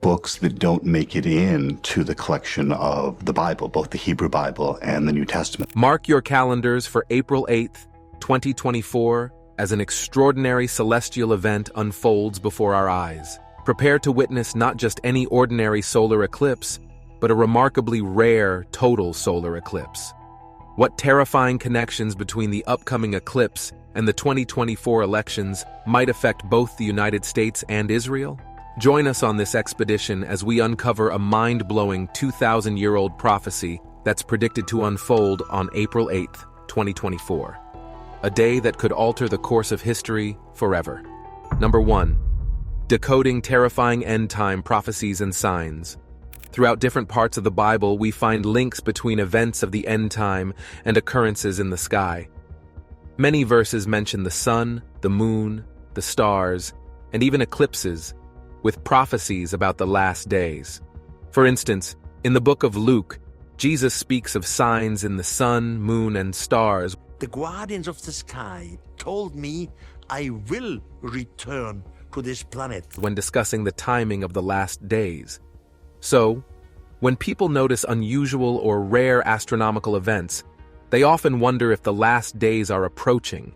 books that don't make it into the collection of the Bible, both the Hebrew Bible and the New Testament. Mark your calendars for April 8th, 2024, as an extraordinary celestial event unfolds before our eyes. Prepare to witness not just any ordinary solar eclipse, but a remarkably rare total solar eclipse. What terrifying connections between the upcoming eclipse and the 2024 elections might affect both the United States and Israel? Join us on this expedition as we uncover a mind-blowing 2,000-year-old prophecy that's predicted to unfold on April 8th, 2024. A day that could alter the course of history forever. Number 1. Decoding terrifying end-time prophecies and signs. Throughout different parts of the Bible, we find links between events of the end time and occurrences in the sky. Many verses mention the sun, the moon, the stars, and even eclipses, with prophecies about the last days. For instance, in the book of Luke, Jesus speaks of signs in the sun, moon, and stars. The guardians of the sky told me I will return to this planet when discussing the timing of the last days. So, when people notice unusual or rare astronomical events, they often wonder if the last days are approaching.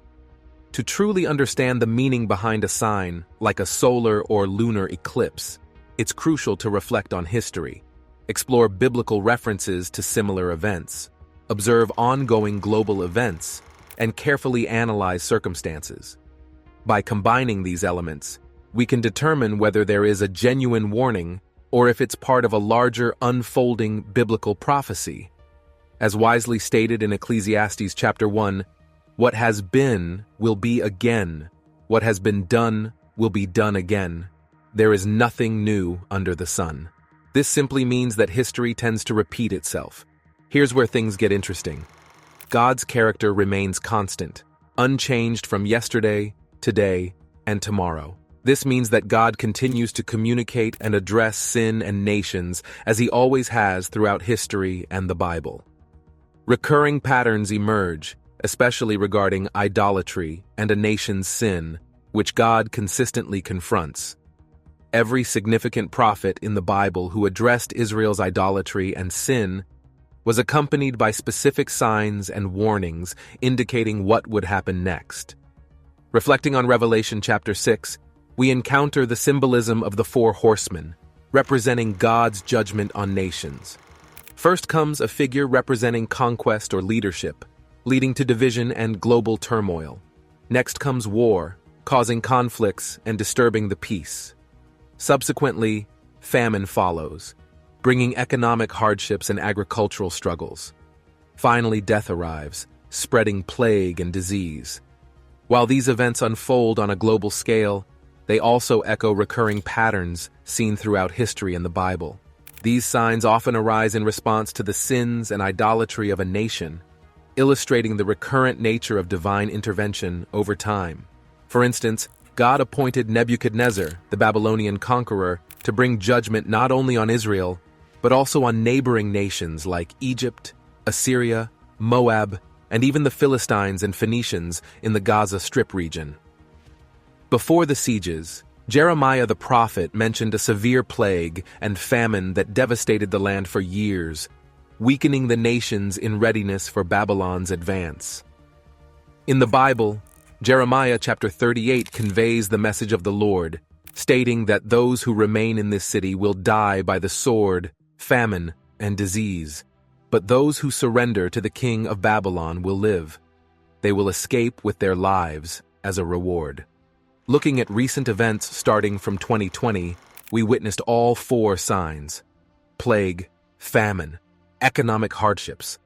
To truly understand the meaning behind a sign, like a solar or lunar eclipse, it's crucial to reflect on history, explore biblical references to similar events, observe ongoing global events, and carefully analyze circumstances. By combining these elements, we can determine whether there is a genuine warning or if it's part of a larger unfolding biblical prophecy. As wisely stated in Ecclesiastes chapter 1, what has been will be again. What has been done will be done again. There is nothing new under the sun. This simply means that history tends to repeat itself. Here's where things get interesting. God's character remains constant, unchanged from yesterday, today, and tomorrow. This means that God continues to communicate and address sin and nations as he always has throughout history and the Bible. Recurring patterns emerge, especially regarding idolatry and a nation's sin, which God consistently confronts. Every significant prophet in the Bible who addressed Israel's idolatry and sin was accompanied by specific signs and warnings indicating what would happen next. Reflecting on Revelation chapter 6, we encounter the symbolism of the four horsemen, representing God's judgment on nations. First comes a figure representing conquest or leadership, leading to division and global turmoil. Next comes war, causing conflicts and disturbing the peace. Subsequently, famine follows, bringing economic hardships and agricultural struggles. Finally, death arrives, spreading plague and disease. While these events unfold on a global scale, they also echo recurring patterns seen throughout history in the Bible. These signs often arise in response to the sins and idolatry of a nation, illustrating the recurrent nature of divine intervention over time. For instance, God appointed Nebuchadnezzar, the Babylonian conqueror, to bring judgment not only on Israel, but also on neighboring nations like Egypt, Assyria, Moab, and even the Philistines and Phoenicians in the Gaza Strip region. Before the sieges, Jeremiah the prophet mentioned a severe plague and famine that devastated the land for years, weakening the nations in readiness for Babylon's advance. In the Bible, Jeremiah chapter 38 conveys the message of the Lord, stating that those who remain in this city will die by the sword, famine, and disease, but those who surrender to the king of Babylon will live. They will escape with their lives as a reward. Looking at recent events starting from 2020, we witnessed all four signs: plague, famine, economic hardships,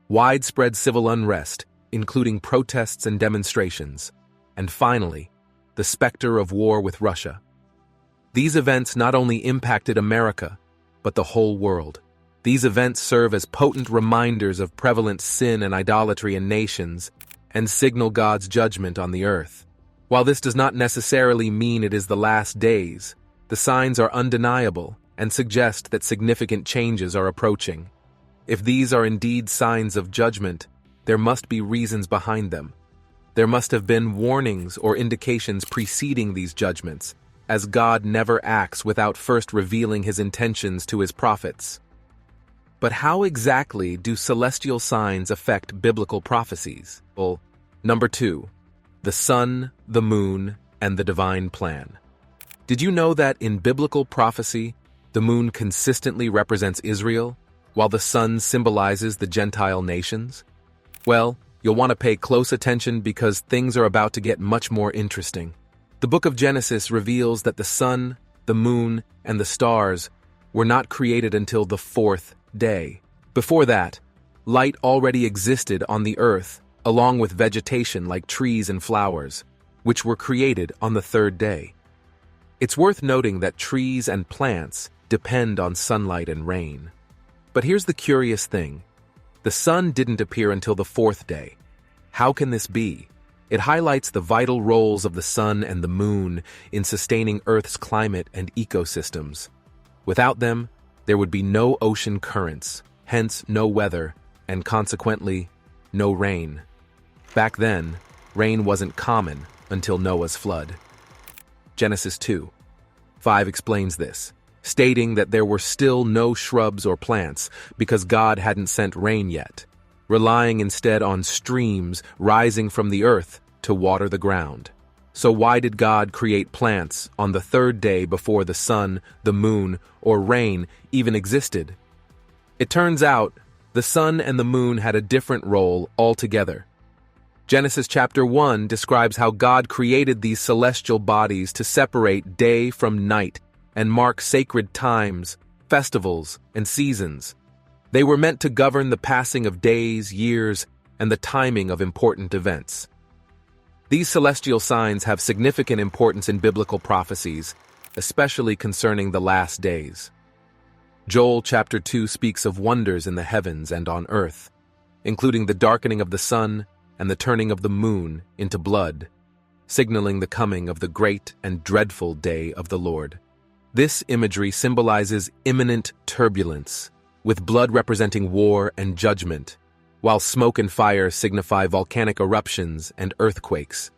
widespread civil unrest, including protests and demonstrations, and finally, the specter of war with Russia. These events not only impacted America, but the whole world. These events serve as potent reminders of prevalent sin and idolatry in nations and signal God's judgment on the earth. While this does not necessarily mean it is the last days, the signs are undeniable and suggest that significant changes are approaching. If these are indeed signs of judgment, there must be reasons behind them. There must have been warnings or indications preceding these judgments, as God never acts without first revealing his intentions to his prophets. But how exactly do celestial signs affect biblical prophecies? Well, number 2, the sun, the moon, and the divine plan. Did you know that in biblical prophecy, the moon consistently represents Israel, while the sun symbolizes the Gentile nations? Well, you'll want to pay close attention because things are about to get much more interesting. The book of Genesis reveals that the sun, the moon, and the stars were not created until the 4th day. Before that, light already existed on the earth, along with vegetation like trees and flowers, which were created on the 3rd day. It's worth noting that trees and plants depend on sunlight and rain. But here's the curious thing. The sun didn't appear until the 4th day. How can this be? It highlights the vital roles of the sun and the moon in sustaining Earth's climate and ecosystems. Without them, there would be no ocean currents, hence no weather, and consequently, no rain. Back then, rain wasn't common until Noah's flood. Genesis 2:5 explains this, stating that there were still no shrubs or plants because God hadn't sent rain yet, relying instead on streams rising from the earth to water the ground. So why did God create plants on the 3rd day before the sun, the moon, or rain even existed? It turns out the sun and the moon had a different role altogether. Genesis chapter 1 describes how God created these celestial bodies to separate day from night and mark sacred times, festivals, and seasons. They were meant to govern the passing of days, years, and the timing of important events. These celestial signs have significant importance in biblical prophecies, especially concerning the last days. Joel chapter 2 speaks of wonders in the heavens and on earth, including the darkening of the sun and the turning of the moon into blood, signaling the coming of the great and dreadful day of the Lord. This imagery symbolizes imminent turbulence, with blood representing war and judgment, while smoke and fire signify volcanic eruptions and earthquakes.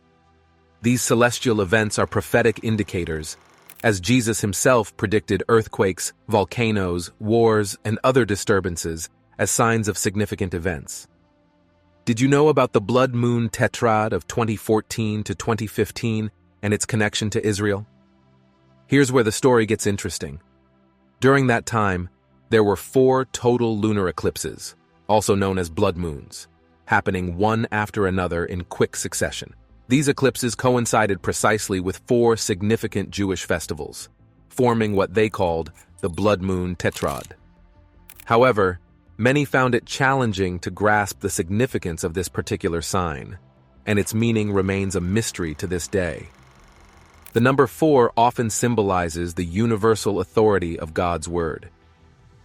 These celestial events are prophetic indicators, as Jesus himself predicted earthquakes, volcanoes, wars, and other disturbances as signs of significant events. Did you know about the blood moon tetrad of 2014 to 2015 and its connection to Israel? Here's where the story gets interesting. During that time, there were 4 total lunar eclipses, also known as blood moons, happening one after another in quick succession. These eclipses coincided precisely with 4 significant Jewish festivals, forming what they called the blood moon tetrad. However, many found it challenging to grasp the significance of this particular sign, and its meaning remains a mystery to this day. The number 4 often symbolizes the universal authority of God's word.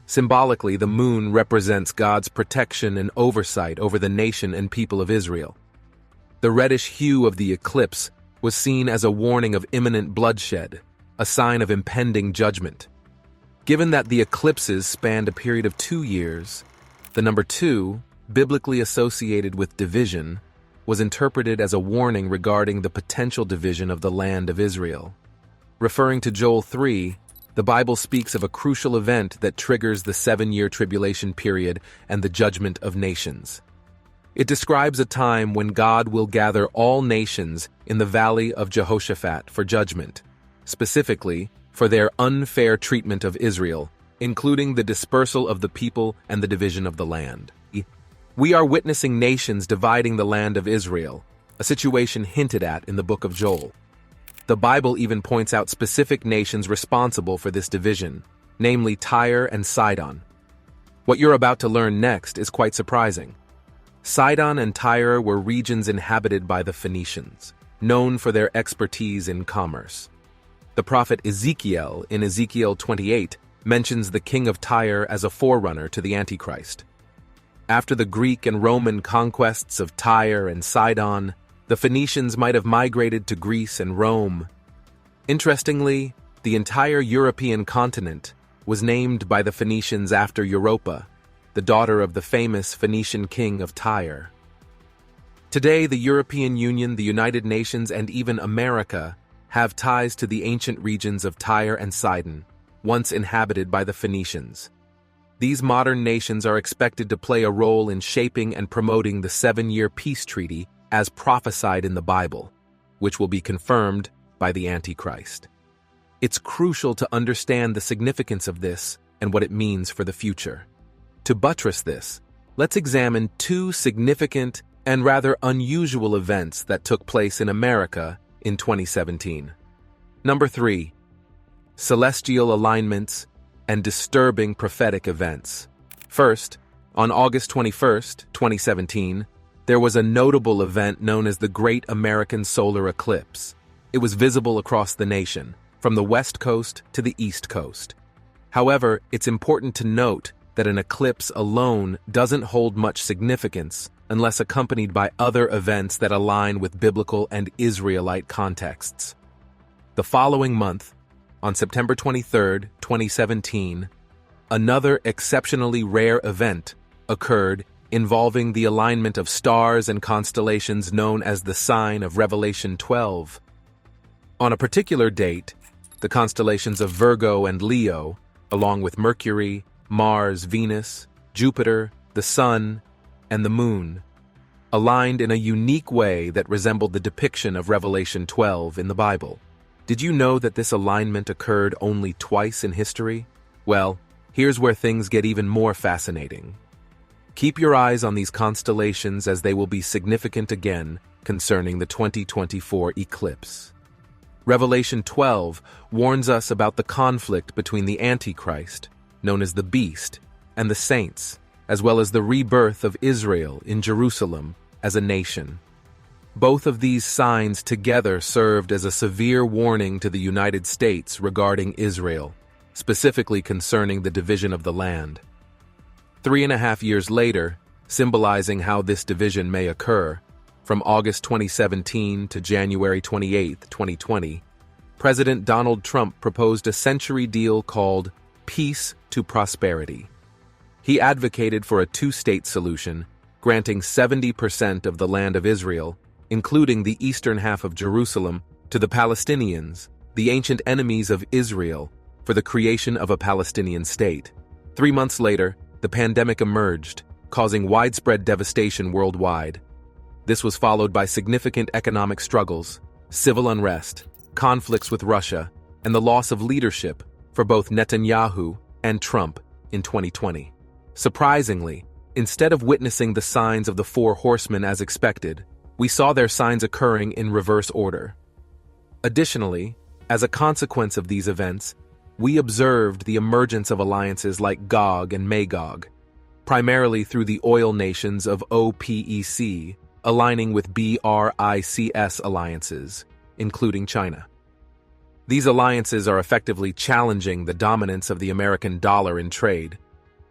Symbolically, the moon represents God's protection and oversight over the nation and people of Israel. The reddish hue of the eclipse was seen as a warning of imminent bloodshed, a sign of impending judgment. Given that the eclipses spanned a period of 2 years, the number 2, biblically associated with division, was interpreted as a warning regarding the potential division of the land of Israel. Referring to Joel 3, the Bible speaks of a crucial event that triggers the 7-year tribulation period and the judgment of nations. It describes a time when God will gather all nations in the valley of Jehoshaphat for judgment, specifically for their unfair treatment of Israel, including the dispersal of the people and the division of the land. We are witnessing nations dividing the land of Israel, a situation hinted at in the book of Joel. The Bible even points out specific nations responsible for this division, namely Tyre and Sidon. What you're about to learn next is quite surprising. Sidon and Tyre were regions inhabited by the Phoenicians, known for their expertise in commerce. The prophet Ezekiel, in Ezekiel 28, mentions the king of Tyre as a forerunner to the Antichrist. After the Greek and Roman conquests of Tyre and Sidon, the Phoenicians might have migrated to Greece and Rome. Interestingly, the entire European continent was named by the Phoenicians after Europa, the daughter of the famous Phoenician king of Tyre. Today, the European Union, the United Nations, and even America have ties to the ancient regions of Tyre and Sidon, once inhabited by the Phoenicians. These modern nations are expected to play a role in shaping and promoting the 7-year peace treaty as prophesied in the Bible, which will be confirmed by the Antichrist. It's crucial to understand the significance of this and what it means for the future. To buttress this, let's examine 2 significant and rather unusual events that took place in America in 2017. Number 3. Celestial alignments and disturbing prophetic events. First, on August 21st, 2017, there was a notable event known as the Great American Solar Eclipse. It was visible across the nation, from the West Coast to the East Coast. However, it's important to note that an eclipse alone doesn't hold much significance unless accompanied by other events that align with biblical and Israelite contexts. The following month, on September 23, 2017, another exceptionally rare event occurred involving the alignment of stars and constellations known as the sign of Revelation 12. On a particular date, the constellations of Virgo and Leo, along with Mercury, Mars, Venus, Jupiter, the Sun, and the Moon, aligned in a unique way that resembled the depiction of Revelation 12 in the Bible. Did you know that this alignment occurred only twice in history? Well, here's where things get even more fascinating. Keep your eyes on these constellations as they will be significant again concerning the 2024 eclipse. Revelation 12 warns us about the conflict between the Antichrist, known as the Beast, and the saints, as well as the rebirth of Israel in Jerusalem as a nation. Both of these signs together served as a severe warning to the United States regarding Israel, specifically concerning the division of the land. 3.5 years later, symbolizing how this division may occur, from August 2017 to January 28, 2020, President Donald Trump proposed a century deal called Peace to Prosperity. He advocated for a 2-state solution, granting 70% of the land of Israel, including the eastern half of Jerusalem, to the Palestinians, the ancient enemies of Israel, for the creation of a Palestinian state. 3 months later, the pandemic emerged, causing widespread devastation worldwide. This was followed by significant economic struggles, civil unrest, conflicts with Russia, and the loss of leadership for both Netanyahu and Trump in 2020. Surprisingly, instead of witnessing the signs of the 4 horsemen as expected, we saw their signs occurring in reverse order. Additionally, as a consequence of these events, we observed the emergence of alliances like Gog and Magog, primarily through the oil nations of OPEC, aligning with BRICS alliances, including China. These alliances are effectively challenging the dominance of the American dollar in trade,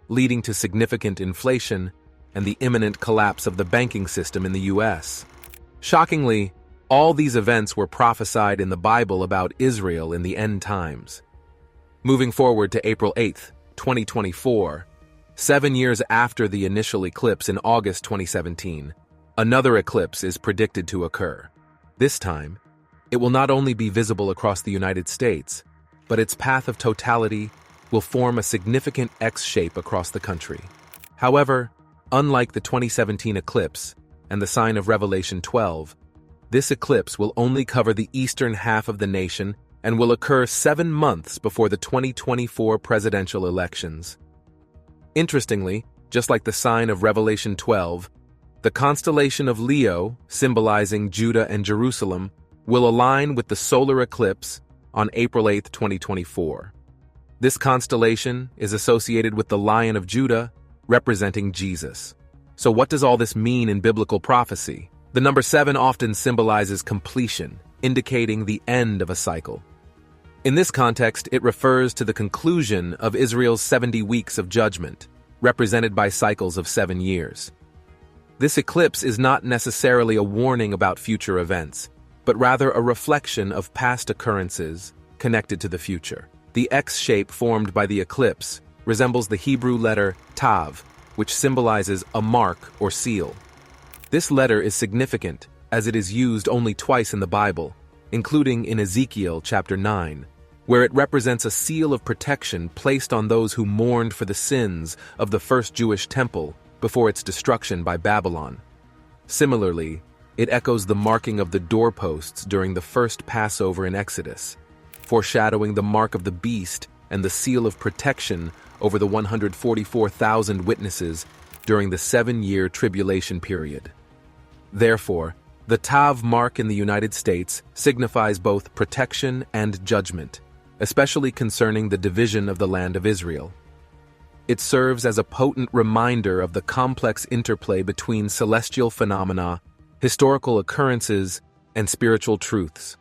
leading to significant inflation and the imminent collapse of the banking system in the U.S. Shockingly, all these events were prophesied in the Bible about Israel in the end times. Moving forward to April 8, 2024, 7 years after the initial eclipse in August 2017, another eclipse is predicted to occur. This time, it will not only be visible across the United States, but its path of totality will form a significant X shape across the country. However, unlike the 2017 eclipse and the sign of Revelation 12, this eclipse will only cover the eastern half of the nation and will occur 7 months before the 2024 presidential elections. Interestingly, just like the sign of Revelation 12, the constellation of Leo, symbolizing Judah and Jerusalem, will align with the solar eclipse on April 8, 2024. This constellation is associated with the Lion of Judah, representing Jesus. So what does all this mean in biblical prophecy? The number 7 often symbolizes completion, indicating the end of a cycle. In this context, it refers to the conclusion of Israel's 70 weeks of judgment, represented by cycles of 7 years. This eclipse is not necessarily a warning about future events, but rather a reflection of past occurrences connected to the future. The X shape formed by the eclipse resembles the Hebrew letter Tav, which symbolizes a mark or seal. This letter is significant as it is used only twice in the Bible, including in Ezekiel chapter 9, where it represents a seal of protection placed on those who mourned for the sins of the first Jewish temple before its destruction by Babylon. Similarly, it echoes the marking of the doorposts during the first Passover in Exodus, foreshadowing the mark of the beast and the seal of protection over the 144,000 witnesses during the 7-year tribulation period. Therefore, the Tav mark in the United States signifies both protection and judgment, especially concerning the division of the land of Israel. It serves as a potent reminder of the complex interplay between celestial phenomena, historical occurrences, and spiritual truths.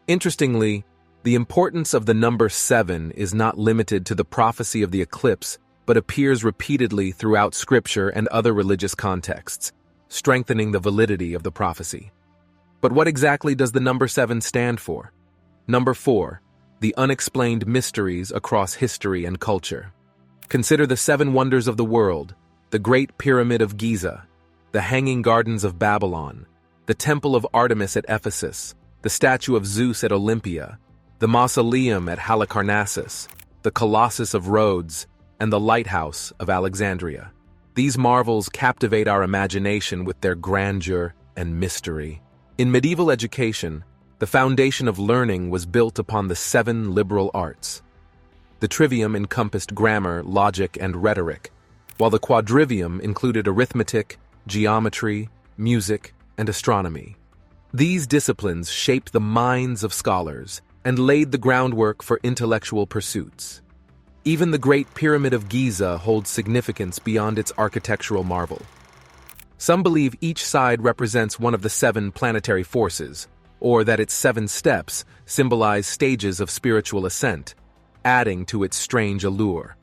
Interestingly, the importance of the number 7 is not limited to the prophecy of the eclipse, but appears repeatedly throughout Scripture and other religious contexts, strengthening the validity of the prophecy. But what exactly does the number 7 stand for? Number 4, the unexplained mysteries across history and culture. Consider the 7 wonders of the world, the Great Pyramid of Giza, the Hanging Gardens of Babylon, the Temple of Artemis at Ephesus, the statue of Zeus at Olympia, the Mausoleum at Halicarnassus, the Colossus of Rhodes, and the Lighthouse of Alexandria. These marvels captivate our imagination with their grandeur and mystery. In medieval education, the foundation of learning was built upon the 7 liberal arts. The trivium encompassed grammar, logic, and rhetoric, while the quadrivium included arithmetic, geometry, music, and astronomy. These disciplines shaped the minds of scholars and laid the groundwork for intellectual pursuits. Even the Great Pyramid of Giza holds significance beyond its architectural marvel. Some believe each side represents one of the 7 planetary forces, or that its 7 steps symbolize stages of spiritual ascent, adding to its strange allure.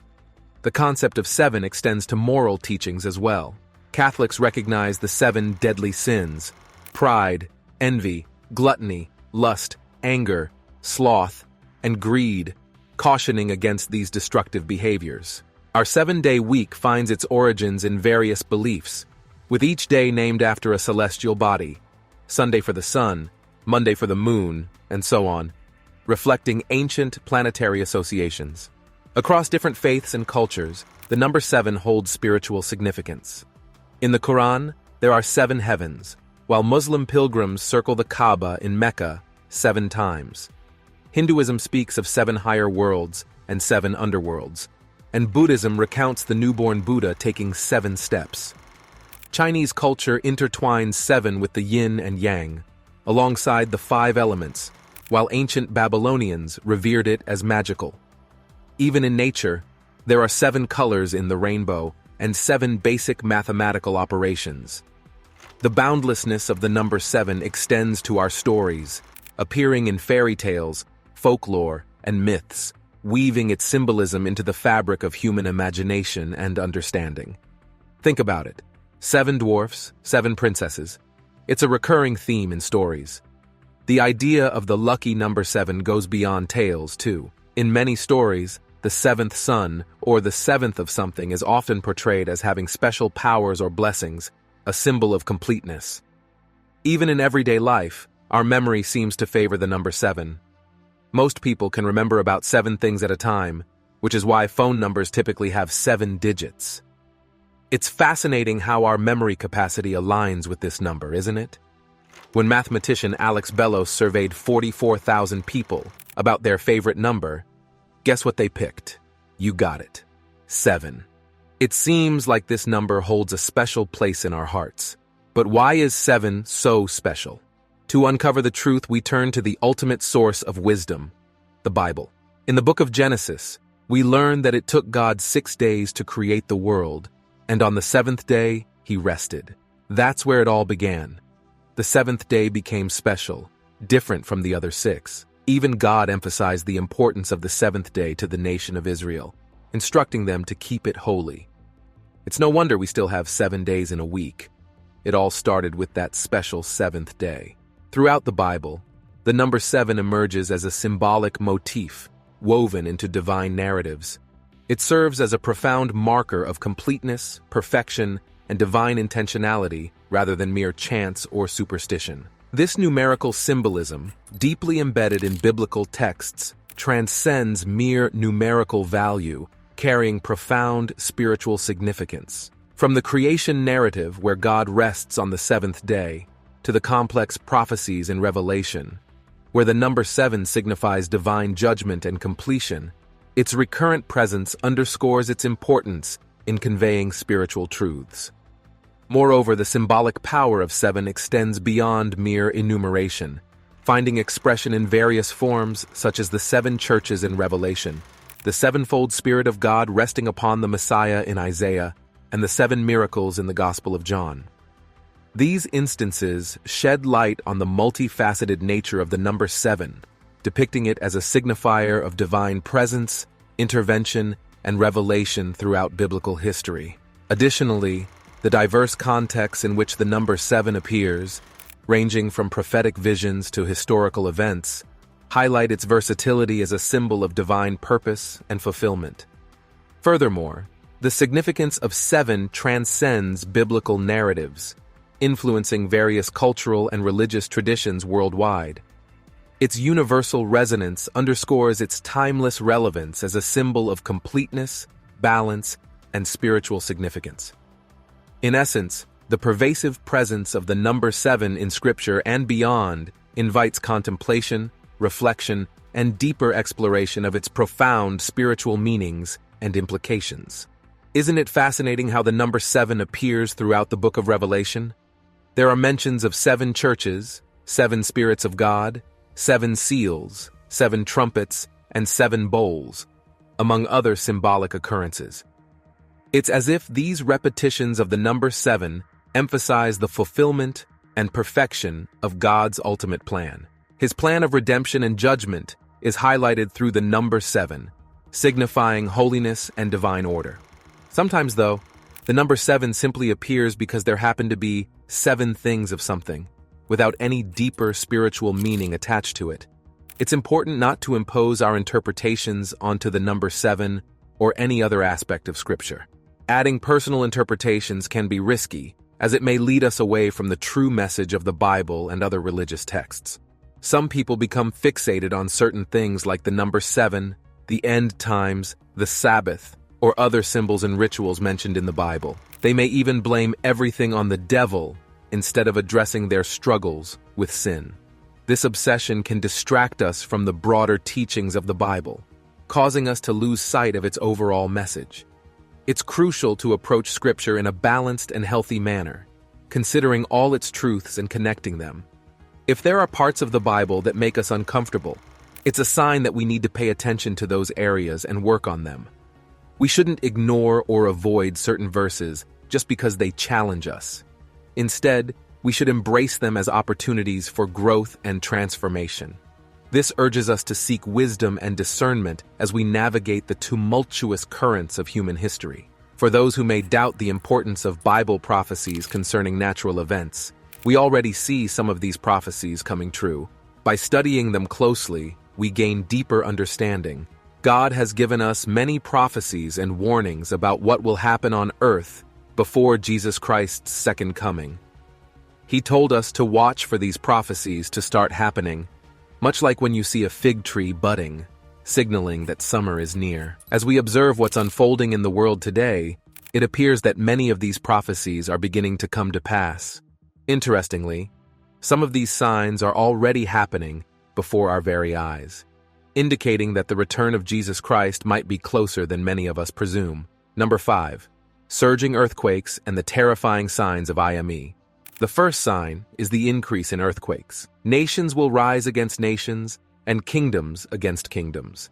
The concept of 7 extends to moral teachings as well. Catholics recognize the 7 deadly sins: pride, envy, gluttony, lust, anger, sloth, and greed, cautioning against these destructive behaviors. Our 7-day week finds its origins in various beliefs, with each day named after a celestial body: Sunday for the sun, Monday for the moon, and so on, reflecting ancient planetary associations. Across different faiths and cultures, the number 7 holds spiritual significance. In the Quran, there are 7 heavens, while Muslim pilgrims circle the Kaaba in Mecca 7 times. Hinduism speaks of 7 higher worlds and 7 underworlds, and Buddhism recounts the newborn Buddha taking 7 steps. Chinese culture intertwines 7 with the yin and yang, alongside the 5 elements, while ancient Babylonians revered it as magical. Even in nature, there are 7 colors in the rainbow and 7 basic mathematical operations. The boundlessness of the number 7 extends to our stories, appearing in fairy tales, folklore, and myths, weaving its symbolism into the fabric of human imagination and understanding. Think about it. 7 dwarfs, 7 princesses. It's a recurring theme in stories. The idea of the lucky number 7 goes beyond tales, too. In many stories, the 7th son, or the 7th of something, is often portrayed as having special powers or blessings, a symbol of completeness. Even in everyday life, our memory seems to favor the number 7. Most people can remember about 7 things at a time, which is why phone numbers typically have 7 digits. It's fascinating how our memory capacity aligns with this number, isn't it? When mathematician Alex Bellos surveyed 44,000 people about their favorite number, guess what they picked? You got it. 7. It seems like this number holds a special place in our hearts. But why is 7 so special? To uncover the truth, we turn to the ultimate source of wisdom, the Bible. In the book of Genesis, we learn that it took God 6 days to create the world, and on the 7th day, he rested. That's where it all began. The 7th day became special, different from the other 6. Even God emphasized the importance of the 7th day to the nation of Israel, instructing them to keep it holy. It's no wonder we still have 7 days in a week. It all started with that special 7th day. Throughout the Bible, the number 7 emerges as a symbolic motif woven into divine narratives. It serves as a profound marker of completeness, perfection, and divine intentionality rather than mere chance or superstition. This numerical symbolism, deeply embedded in biblical texts, transcends mere numerical value, carrying profound spiritual significance. From the creation narrative where God rests on the seventh day, to the complex prophecies in Revelation, where the number 7 signifies divine judgment and completion, its recurrent presence underscores its importance in conveying spiritual truths. Moreover, the symbolic power of 7 extends beyond mere enumeration, finding expression in various forms such as the 7 churches in Revelation, the sevenfold Spirit of God resting upon the Messiah in Isaiah, and the 7 miracles in the Gospel of John. These instances shed light on the multifaceted nature of the number 7, depicting it as a signifier of divine presence, intervention, and revelation throughout biblical history. Additionally, the diverse contexts in which the number 7 appears, ranging from prophetic visions to historical events, highlight its versatility as a symbol of divine purpose and fulfillment. Furthermore, the significance of 7 transcends biblical narratives, influencing various cultural and religious traditions worldwide. Its universal resonance underscores its timeless relevance as a symbol of completeness, balance, and spiritual significance. In essence, the pervasive presence of the number 7 in Scripture and beyond invites contemplation, reflection, and deeper exploration of its profound spiritual meanings and implications. Isn't it fascinating how the number 7 appears throughout the book of Revelation? There are mentions of 7 churches, 7 spirits of God, 7 seals, 7 trumpets, and 7 bowls, among other symbolic occurrences. It's as if these repetitions of the number 7 emphasize the fulfillment and perfection of God's ultimate plan. His plan of redemption and judgment is highlighted through the number 7, signifying holiness and divine order. Sometimes, though, the number 7 simply appears because there happen to be 7 things of something, without any deeper spiritual meaning attached to it. It's important not to impose our interpretations onto the number 7 or any other aspect of Scripture. Adding personal interpretations can be risky, as it may lead us away from the true message of the Bible and other religious texts. Some people become fixated on certain things like the number 7, the end times, the Sabbath, or other symbols and rituals mentioned in the Bible. They may even blame everything on the devil instead of addressing their struggles with sin. This obsession can distract us from the broader teachings of the Bible, causing us to lose sight of its overall message. It's crucial to approach Scripture in a balanced and healthy manner, considering all its truths and connecting them. If there are parts of the Bible that make us uncomfortable, it's a sign that we need to pay attention to those areas and work on them. We shouldn't ignore or avoid certain verses just because they challenge us. Instead, we should embrace them as opportunities for growth and transformation. This urges us to seek wisdom and discernment as we navigate the tumultuous currents of human history. For those who may doubt the importance of Bible prophecies concerning natural events, we already see some of these prophecies coming true. By studying them closely, we gain deeper understanding. God has given us many prophecies and warnings about what will happen on earth before Jesus Christ's second coming. He told us to watch for these prophecies to start happening, much like when you see a fig tree budding, signaling that summer is near. As we observe what's unfolding in the world today, it appears that many of these prophecies are beginning to come to pass. Interestingly, some of these signs are already happening before our very eyes, indicating that the return of Jesus Christ might be closer than many of us presume. Number 5. Surging earthquakes and the terrifying signs of IME. The first sign is the increase in earthquakes. Nations will rise against nations, and kingdoms against kingdoms.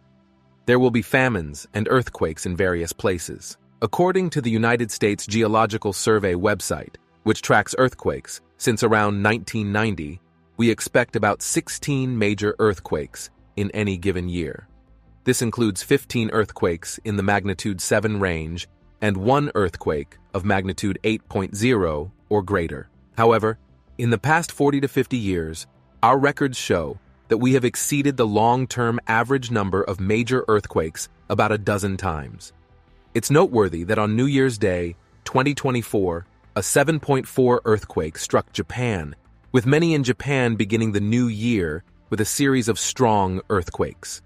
There will be famines and earthquakes in various places. According to the United States Geological Survey website, which tracks earthquakes, since around 1990, we expect about 16 major earthquakes in any given year. This includes 15 earthquakes in the magnitude 7 range and 1 earthquake of magnitude 8.0 or greater. However, in the past 40 to 50 years, our records show that we have exceeded the long-term average number of major earthquakes about a dozen times. It's noteworthy that on New Year's Day, 2024, a 7.4 earthquake struck Japan, with many in Japan beginning the new year with a series of strong earthquakes.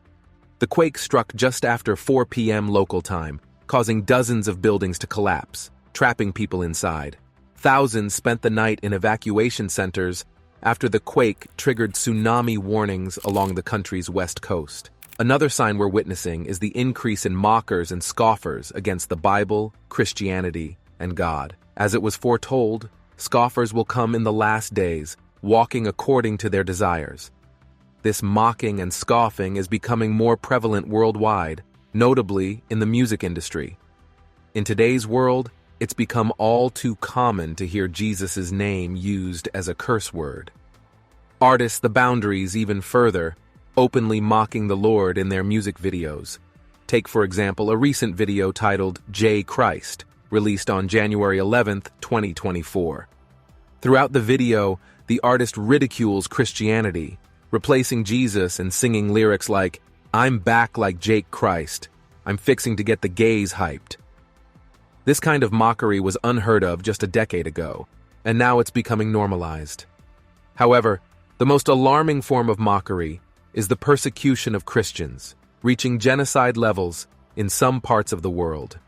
The quake struck just after 4 p.m. local time, causing dozens of buildings to collapse, trapping people inside. Thousands spent the night in evacuation centers after the quake triggered tsunami warnings along the country's west coast. Another sign we're witnessing is the increase in mockers and scoffers against the Bible, Christianity, and God. As it was foretold, scoffers will come in the last days, walking according to their desires. This mocking and scoffing is becoming more prevalent worldwide, notably in the music industry. In today's world, it's become all too common to hear Jesus' name used as a curse word. Artists the boundaries even further, openly mocking the Lord in their music videos. Take, for example, a recent video titled J Christ, released on January 11th, 2024. Throughout the video, the artist ridicules Christianity, replacing Jesus and singing lyrics like, "I'm back like Jake Christ. I'm fixing to get the gays hyped." This kind of mockery was unheard of just a decade ago, and now it's becoming normalized. However, the most alarming form of mockery is the persecution of Christians, reaching genocide levels in some parts of the world.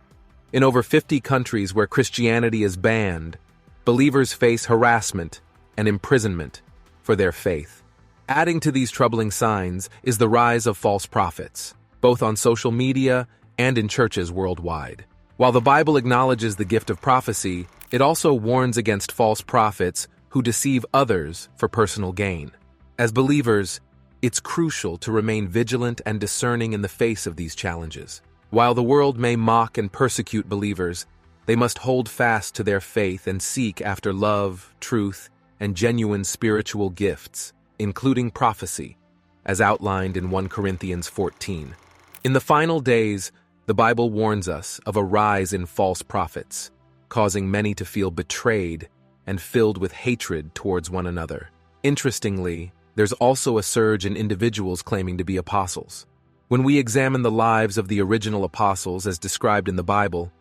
In over 50 countries where Christianity is banned, believers face harassment and imprisonment for their faith. Adding to these troubling signs is the rise of false prophets, both on social media and in churches worldwide. While the Bible acknowledges the gift of prophecy, it also warns against false prophets who deceive others for personal gain. As believers, it's crucial to remain vigilant and discerning in the face of these challenges. While the world may mock and persecute believers, they must hold fast to their faith and seek after love, truth, and genuine spiritual gifts, including prophecy, as outlined in 1 Corinthians 14. In the final days, the Bible warns us of a rise in false prophets, causing many to feel betrayed and filled with hatred towards one another. Interestingly, there's also a surge in individuals claiming to be apostles. When we examine the lives of the original apostles as described in the Bible,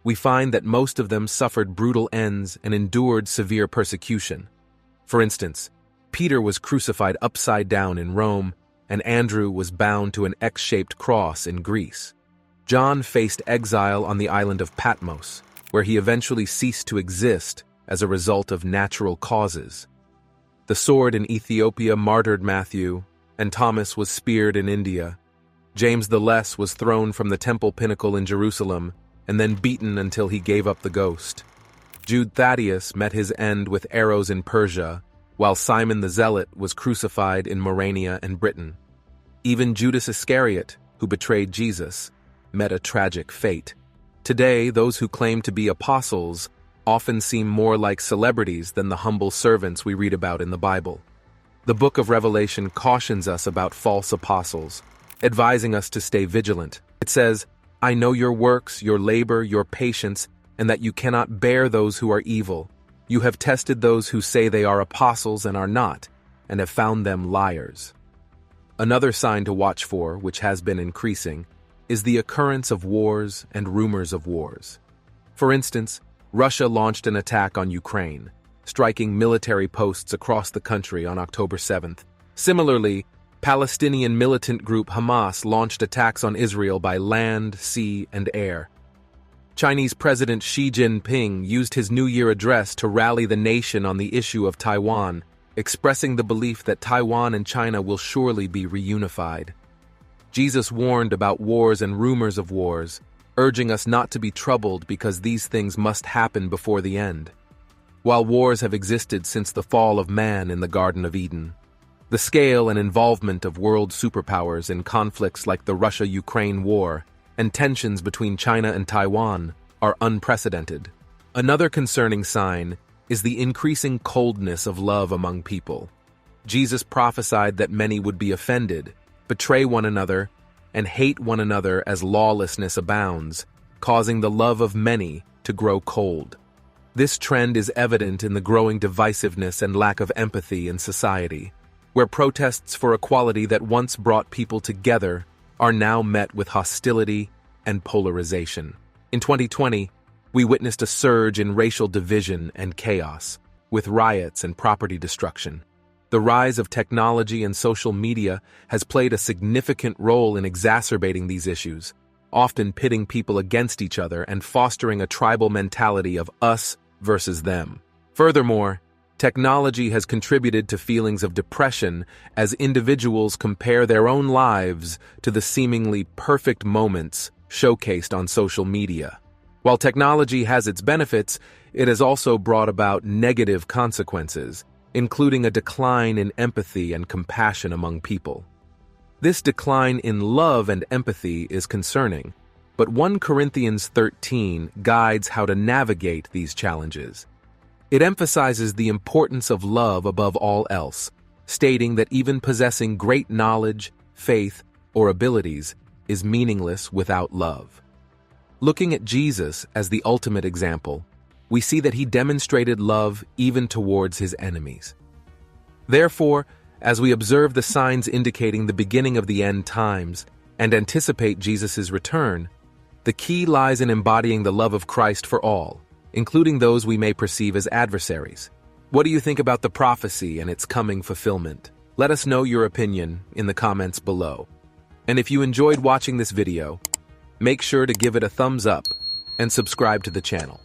we find that most of them suffered brutal ends and endured severe persecution. For instance, Peter was crucified upside down in Rome, and Andrew was bound to an X-shaped cross in Greece. John faced exile on the island of Patmos, where he eventually ceased to exist as a result of natural causes. The sword in Ethiopia martyred Matthew, and Thomas was speared in India. James the Less was thrown from the temple pinnacle in Jerusalem and then beaten until he gave up the ghost. Jude Thaddeus met his end with arrows in Persia, while Simon the Zealot was crucified in Morania and Britain. Even Judas Iscariot, who betrayed Jesus, met a tragic fate. Today, those who claim to be apostles often seem more like celebrities than the humble servants we read about in the Bible. The book of Revelation cautions us about false apostles, advising us to stay vigilant. It says, "I know your works, your labor, your patience, and that you cannot bear those who are evil. You have tested those who say they are apostles and are not, and have found them liars." Another sign to watch for, which has been increasing, is the occurrence of wars and rumors of wars. For instance, Russia launched an attack on Ukraine, striking military posts across the country on October 7th. Similarly, Palestinian militant group Hamas launched attacks on Israel by land, sea, and air. Chinese President Xi Jinping used his New Year address to rally the nation on the issue of Taiwan, expressing the belief that Taiwan and China will surely be reunified. Jesus warned about wars and rumors of wars, urging us not to be troubled because these things must happen before the end. While wars have existed since the fall of man in the Garden of Eden, the scale and involvement of world superpowers in conflicts like the Russia-Ukraine war and tensions between China and Taiwan are unprecedented. Another concerning sign is the increasing coldness of love among people. Jesus prophesied that many would be offended, betray one another, and hate one another as lawlessness abounds, causing the love of many to grow cold. This trend is evident in the growing divisiveness and lack of empathy in society, where protests for equality that once brought people together are now met with hostility and polarization. In 2020, we witnessed a surge in racial division and chaos, with riots and property destruction. The rise of technology and social media has played a significant role in exacerbating these issues, often pitting people against each other and fostering a tribal mentality of us versus them. Furthermore, technology has contributed to feelings of depression as individuals compare their own lives to the seemingly perfect moments showcased on social media. While technology has its benefits, it has also brought about negative consequences, including a decline in empathy and compassion among people. This decline in love and empathy is concerning, but 1 Corinthians 13 guides how to navigate these challenges. It emphasizes the importance of love above all else, stating that even possessing great knowledge, faith, or abilities is meaningless without love. Looking at Jesus as the ultimate example, we see that he demonstrated love even towards his enemies. Therefore, as we observe the signs indicating the beginning of the end times and anticipate Jesus' return, the key lies in embodying the love of Christ for all, including those we may perceive as adversaries. What do you think about the prophecy and its coming fulfillment? Let us know your opinion in the comments below. And if you enjoyed watching this video, make sure to give it a thumbs up and subscribe to the channel.